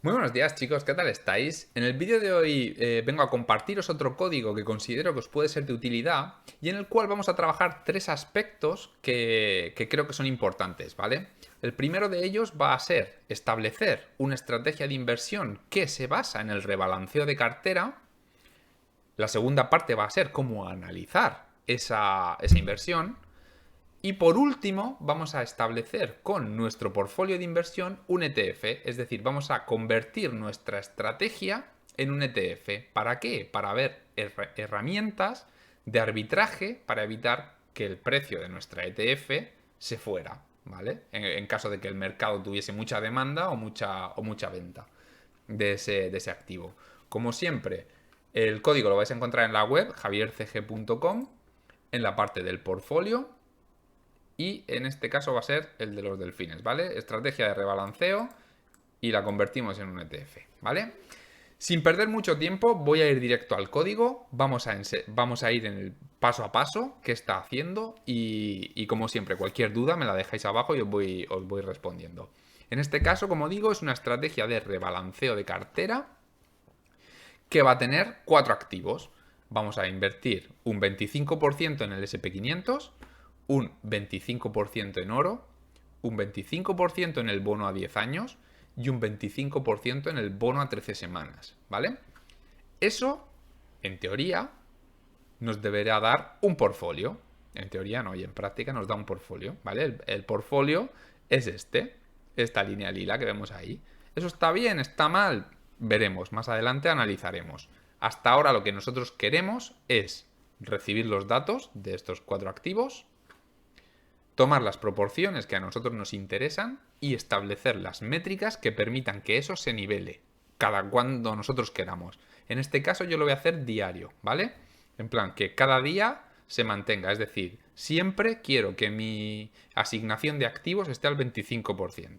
Muy buenos días chicos, ¿qué tal estáis? En el vídeo de hoy vengo a compartiros otro código que considero que os puede ser de utilidad y en el cual vamos a trabajar tres aspectos que creo que son importantes, ¿vale? El primero de ellos va a ser establecer una estrategia de inversión que se basa en el rebalanceo de cartera. La segunda parte va a ser cómo analizar esa inversión. Y por último, vamos a establecer con nuestro portfolio de inversión un ETF, es decir, vamos a convertir nuestra estrategia en un ETF. ¿Para qué? Para ver herramientas de arbitraje para evitar que el precio de nuestra ETF se fuera, ¿vale? En caso de que el mercado tuviese mucha demanda o mucha venta de ese activo. Como siempre, el código lo vais a encontrar en la web javiercg.com, en la parte del portfolio y en este caso va a ser el de los delfines, ¿vale? Estrategia de rebalanceo y la convertimos en un ETF, ¿vale? Sin perder mucho tiempo, voy a ir directo al código, vamos a ir en el paso a paso que está haciendo y como siempre, cualquier duda me la dejáis abajo y os voy respondiendo. En este caso, como digo, es una estrategia de rebalanceo de cartera que va a tener cuatro activos. Vamos a invertir un 25% en el SP500, un 25% en oro, un 25% en el bono a 10 años y un 25% en el bono a 13 semanas, ¿vale? Eso, en teoría, nos deberá dar un portfolio. En teoría no, y en práctica nos da un portfolio, ¿vale? El portfolio es esta línea lila que vemos ahí. ¿Eso está bien? ¿Está mal? Veremos, más adelante analizaremos. Hasta ahora lo que nosotros queremos es recibir los datos de estos cuatro activos, tomar las proporciones que a nosotros nos interesan y establecer las métricas que permitan que eso se nivele cada cuando nosotros queramos. En este caso yo lo voy a hacer diario, ¿vale? En plan, que cada día se mantenga, es decir, siempre quiero que mi asignación de activos esté al 25%.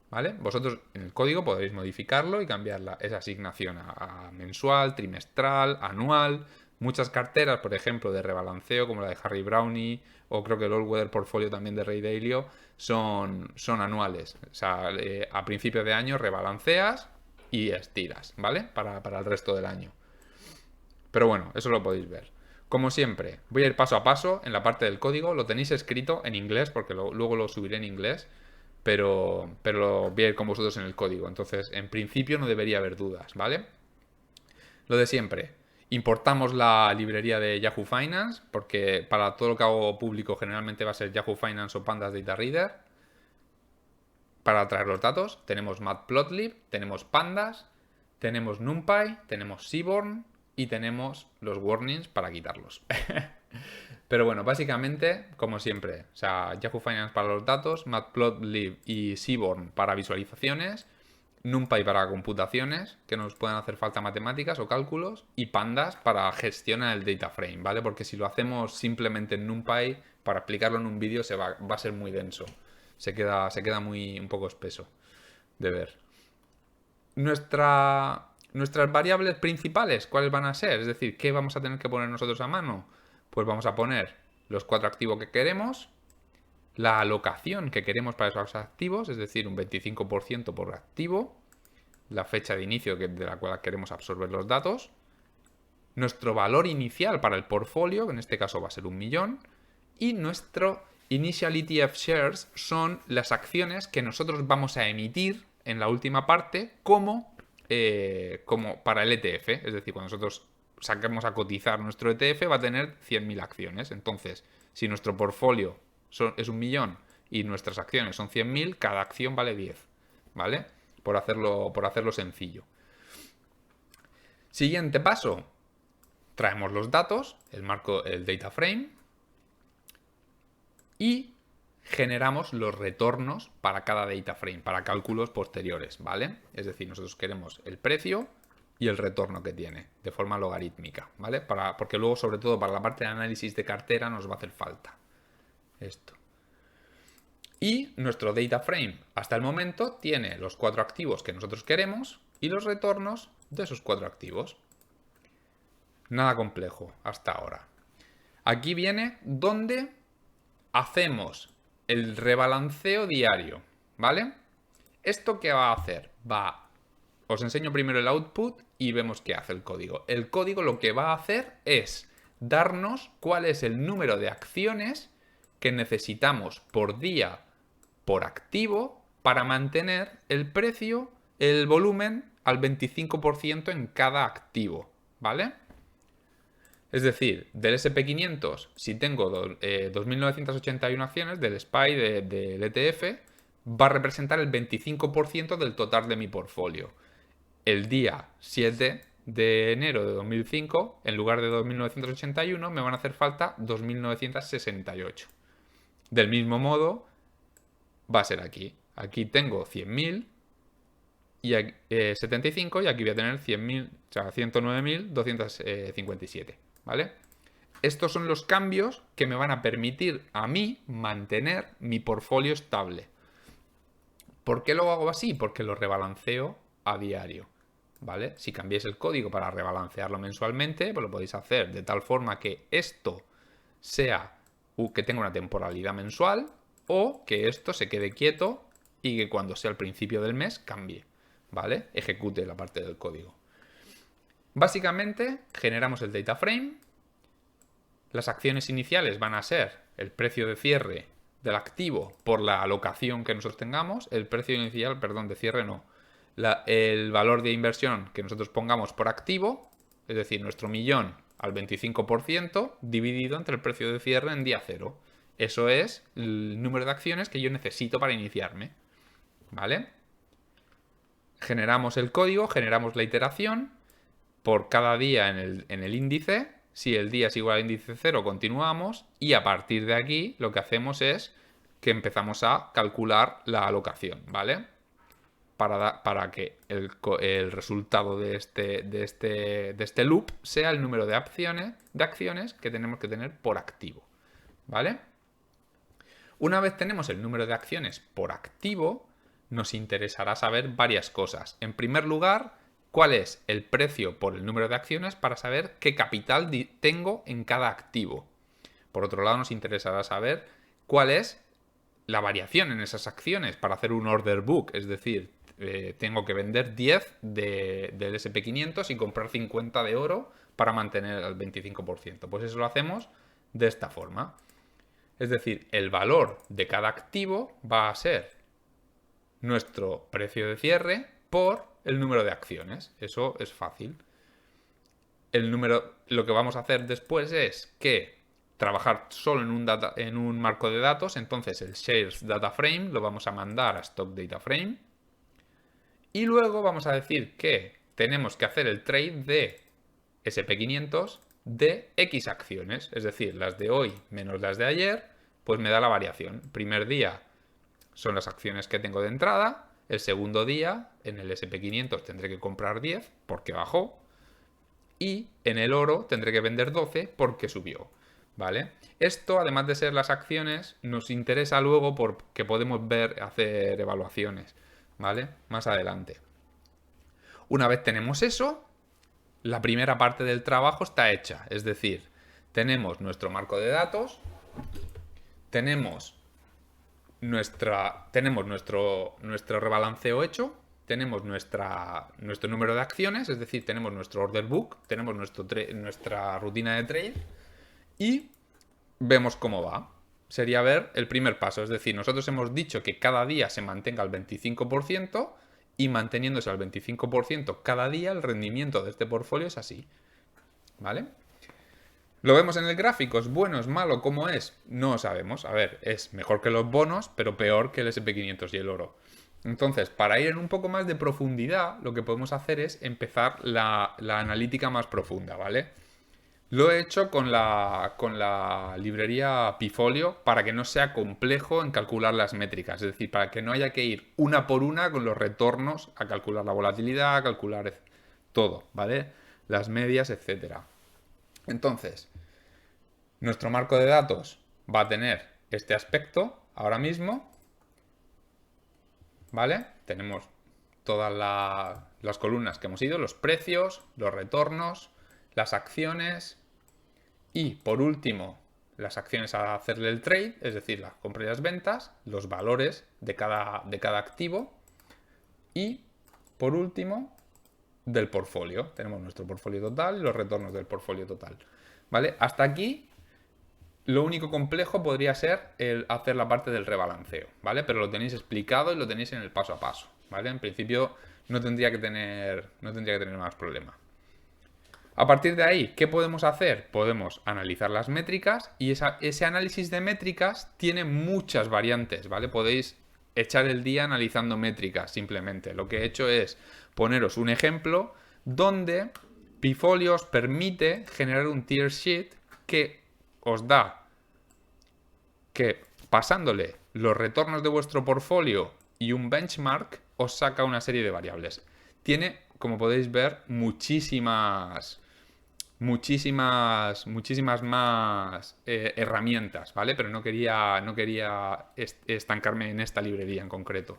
¿Vale? Vosotros en el código podéis modificarlo y cambiar esa asignación a mensual, trimestral, anual. Muchas carteras, por ejemplo, de rebalanceo, como la de Harry Brownie, o creo que el All Weather Portfolio también de Ray Dalio, son anuales. O sea, a principio de año rebalanceas y estiras, ¿vale? Para el resto del año. Pero bueno, eso lo podéis ver. Como siempre, voy a ir paso a paso en la parte del código. Lo tenéis escrito en inglés, porque luego lo subiré en inglés, pero lo voy a ir con vosotros en el código. Entonces, en principio no debería haber dudas, ¿vale? Lo de siempre. Importamos la librería de Yahoo Finance, porque para todo lo que hago público generalmente va a ser Yahoo Finance o Pandas Data Reader. Para traer los datos tenemos Matplotlib, tenemos Pandas, tenemos NumPy, tenemos Seaborn y tenemos los warnings para quitarlos. Pero bueno, básicamente, como siempre, o sea, Yahoo Finance para los datos, Matplotlib y Seaborn para visualizaciones, NumPy para computaciones, que nos puedan hacer falta matemáticas o cálculos, y Pandas para gestionar el data frame, ¿vale? Porque si lo hacemos simplemente en NumPy, para explicarlo en un vídeo va a ser muy denso. Se queda un poco espeso de ver. Nuestras variables principales, ¿cuáles van a ser? Es decir, ¿qué vamos a tener que poner nosotros a mano? Pues vamos a poner los cuatro activos que queremos, la alocación que queremos para esos activos, es decir, un 25% por activo, la fecha de inicio de la cual queremos absorber los datos, nuestro valor inicial para el portfolio, que en este caso va a ser 1.000.000, y nuestro Initial ETF Shares son las acciones que nosotros vamos a emitir en la última parte como para el ETF. Es decir, cuando nosotros saquemos a cotizar nuestro ETF va a tener 100.000 acciones. Entonces, si nuestro portfolio es 1.000.000 y nuestras acciones son 100.000, cada acción vale 10. ¿Vale? Por hacerlo sencillo. Siguiente paso. Traemos los datos, el data frame, y generamos los retornos para cada data frame, para cálculos posteriores, ¿vale? Es decir, nosotros queremos el precio y el retorno que tiene, de forma logarítmica, ¿vale? Porque luego, sobre todo, para la parte de análisis de cartera nos va a hacer falta esto. Y nuestro data frame, hasta el momento, tiene los cuatro activos que nosotros queremos y los retornos de esos cuatro activos. Nada complejo hasta ahora. Aquí viene donde hacemos el rebalanceo diario, ¿vale? ¿Esto qué va a hacer? Va os enseño primero el output y vemos qué hace el código. El código lo que va a hacer es darnos cuál es el número de acciones que necesitamos por día por activo para mantener el precio, el volumen al 25% en cada activo, ¿vale? Es decir, del SP500, si tengo 2.981 acciones, del SPY, del ETF, va a representar el 25% del total de mi portfolio. El día 7 de enero de 2005, en lugar de 2.981, me van a hacer falta 2.968. Del mismo modo, va a ser aquí. Aquí tengo 100.000 y 75 y aquí voy a tener 100.000, o sea, 109.257, ¿vale? Estos son los cambios que me van a permitir a mí mantener mi portfolio estable. ¿Por qué lo hago así? Porque lo rebalanceo a diario, ¿vale? Si cambiáis el código para rebalancearlo mensualmente, pues lo podéis hacer de tal forma que esto sea que tenga una temporalidad mensual o que esto se quede quieto y que cuando sea el principio del mes cambie, ¿vale? Ejecute la parte del código. Básicamente generamos el data frame. Las acciones iniciales van a ser el precio de cierre del activo por la alocación que nosotros tengamos, el precio inicial, perdón, de cierre no, el valor de inversión que nosotros pongamos por activo, es decir, nuestro millón al 25% dividido entre el precio de cierre en día cero. Eso es el número de acciones que yo necesito para iniciarme, ¿vale? Generamos el código, generamos la iteración por cada día en el índice. Si el día es igual al índice 0, continuamos y a partir de aquí lo que hacemos es que empezamos a calcular la alocación, ¿vale? Para que el resultado de este loop sea el número de acciones que tenemos que tener por activo, ¿vale? Una vez tenemos el número de acciones por activo, nos interesará saber varias cosas. En primer lugar, cuál es el precio por el número de acciones para saber qué capital tengo en cada activo. Por otro lado, nos interesará saber cuál es la variación en esas acciones para hacer un order book, es decir, tengo que vender 10 del SP500 y comprar 50 de oro para mantener el 25%. Pues eso lo hacemos de esta forma. Es decir, el valor de cada activo va a ser nuestro precio de cierre por el número de acciones. Eso es fácil. Lo que vamos a hacer después es que trabajar solo en un marco de datos, entonces el shares data frame lo vamos a mandar a stock data frame y luego vamos a decir que tenemos que hacer el trade de SP500 de X acciones, es decir, las de hoy menos las de ayer, pues me da la variación. Primer día son las acciones que tengo de entrada, el segundo día en el SP500 tendré que comprar 10 porque bajó y en el oro tendré que vender 12 porque subió, ¿vale? Esto, además de ser las acciones, nos interesa luego porque podemos hacer evaluaciones, ¿vale? Más adelante. Una vez tenemos eso, la primera parte del trabajo está hecha, es decir, tenemos nuestro marco de datos, tenemos nuestro rebalanceo hecho, tenemos nuestro número de acciones, es decir, tenemos nuestro order book, tenemos nuestra rutina de trade y vemos cómo va. Sería ver el primer paso, es decir, nosotros hemos dicho que cada día se mantenga al 25% y manteniéndose al 25% cada día el rendimiento de este portfolio es así, ¿vale? Lo vemos en el gráfico, ¿es bueno, es malo, cómo es? No lo sabemos. A ver, es mejor que los bonos, pero peor que el SP500 y el oro. Entonces, para ir en un poco más de profundidad, lo que podemos hacer es empezar la analítica más profunda, ¿vale? Lo he hecho con la librería Pifolio para que no sea complejo en calcular las métricas, es decir, para que no haya que ir una por una con los retornos a calcular la volatilidad, a calcular todo, ¿vale? Las medias, etcétera. Entonces, nuestro marco de datos va a tener este aspecto ahora mismo, ¿vale? Tenemos todas las columnas que hemos ido, los precios, los retornos, las acciones y, por último, las acciones a hacerle el trade, es decir, las compras y las ventas, los valores de cada activo y, por último, del portfolio. Tenemos nuestro portfolio total y los retornos del portfolio total. ¿Vale? Hasta aquí, lo único complejo podría ser el hacer la parte del rebalanceo, ¿vale? Pero lo tenéis explicado y lo tenéis en el paso a paso, ¿vale? En principio no tendría que tener más problema. A partir de ahí, ¿qué podemos hacer? Podemos analizar las métricas y ese análisis de métricas tiene muchas variantes, ¿vale? Podéis echar el día analizando métricas simplemente. Lo que he hecho es poneros un ejemplo donde Pifolio os permite generar un tier sheet que os da que pasándole los retornos de vuestro portfolio y un benchmark os saca una serie de variables. Tiene, como podéis ver, muchísimas más herramientas, ¿vale? Pero no quería estancarme en esta librería en concreto.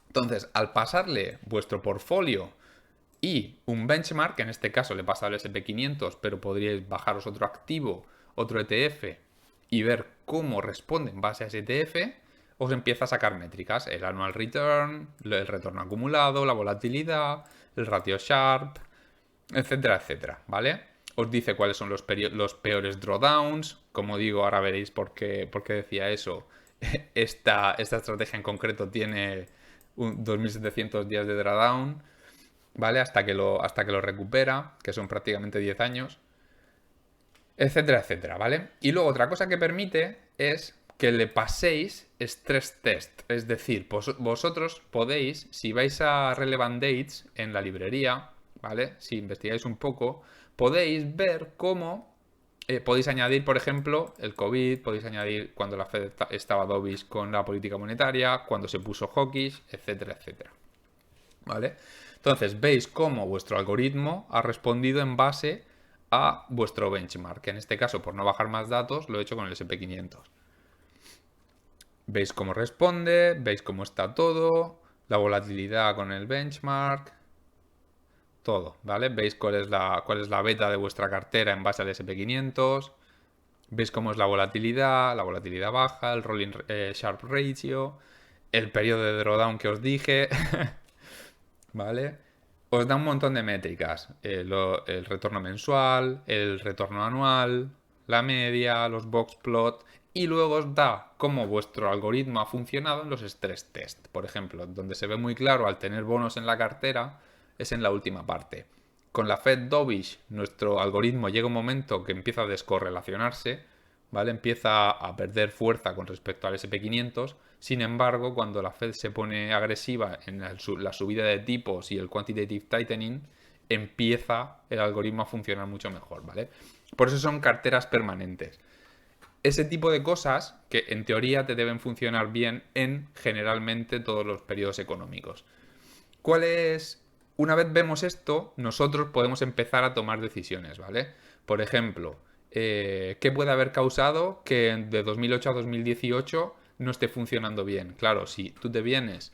Entonces, al pasarle vuestro portfolio y un benchmark, en este caso le he pasado el SP500, pero podríais bajaros otro activo, otro ETF y ver cómo responde en base a ese ETF, os empieza a sacar métricas, el annual return, el retorno acumulado, la volatilidad, el ratio Sharpe, etcétera, etcétera, ¿vale? Os dice cuáles son los peores drawdowns. Como digo, ahora veréis por qué decía eso. Esta estrategia en concreto tiene 2.700 días de drawdown, ¿vale? Hasta que lo recupera, que son prácticamente 10 años, etcétera, etcétera, ¿vale? Y luego otra cosa que permite es que le paséis stress test. Es decir, vosotros podéis, si vais a Relevant Dates en la librería, ¿vale? Si investigáis un poco, podéis ver cómo podéis añadir, por ejemplo, el COVID, podéis añadir cuando la Fed estaba dovish con la política monetaria, cuando se puso hawkish, etcétera, etcétera. ¿Vale? Entonces, veis cómo vuestro algoritmo ha respondido en base a vuestro benchmark, que en este caso, por no bajar más datos, lo he hecho con el SP500. Veis cómo responde, veis cómo está todo, la volatilidad con el benchmark, todo, ¿vale? Veis cuál es la beta de vuestra cartera en base al SP500, veis cómo es la volatilidad baja, el rolling Sharpe ratio, el periodo de drawdown que os dije, ¿vale? Os da un montón de métricas, el retorno mensual, el retorno anual, la media, los box plot, y luego os da cómo vuestro algoritmo ha funcionado en los stress test. Por ejemplo, donde se ve muy claro al tener bonos en la cartera es en la última parte. Con la Fed dovish, nuestro algoritmo llega un momento que empieza a descorrelacionarse, ¿vale? Empieza a perder fuerza con respecto al SP500. Sin embargo, cuando la Fed se pone agresiva en la subida de tipos y el quantitative tightening, empieza el algoritmo a funcionar mucho mejor, ¿vale? Por eso son carteras permanentes. Ese tipo de cosas que en teoría te deben funcionar bien en generalmente todos los periodos económicos. ¿Cuál es? Una vez vemos esto, nosotros podemos empezar a tomar decisiones, ¿vale? Por ejemplo, ¿qué puede haber causado que de 2008 a 2018 no esté funcionando bien? Claro, si tú te vienes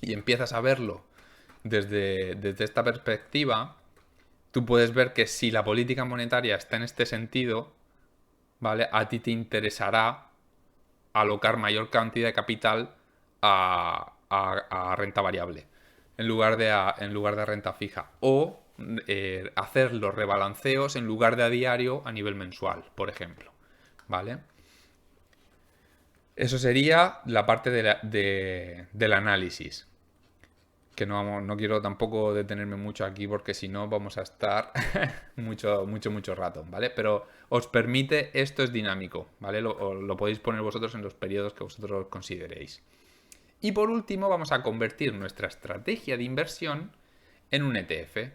y empiezas a verlo desde esta perspectiva, tú puedes ver que si la política monetaria está en este sentido, ¿vale? A ti te interesará alocar mayor cantidad de capital a renta variable en lugar de renta fija. O hacer los rebalanceos en lugar de a diario a nivel mensual, por ejemplo. ¿Vale? Eso sería la parte del análisis. Que no quiero tampoco detenerme mucho aquí porque si no vamos a estar mucho rato, ¿vale? Pero os permite, esto es dinámico, ¿vale? Lo podéis poner vosotros en los periodos que vosotros consideréis. Y por último vamos a convertir nuestra estrategia de inversión en un ETF.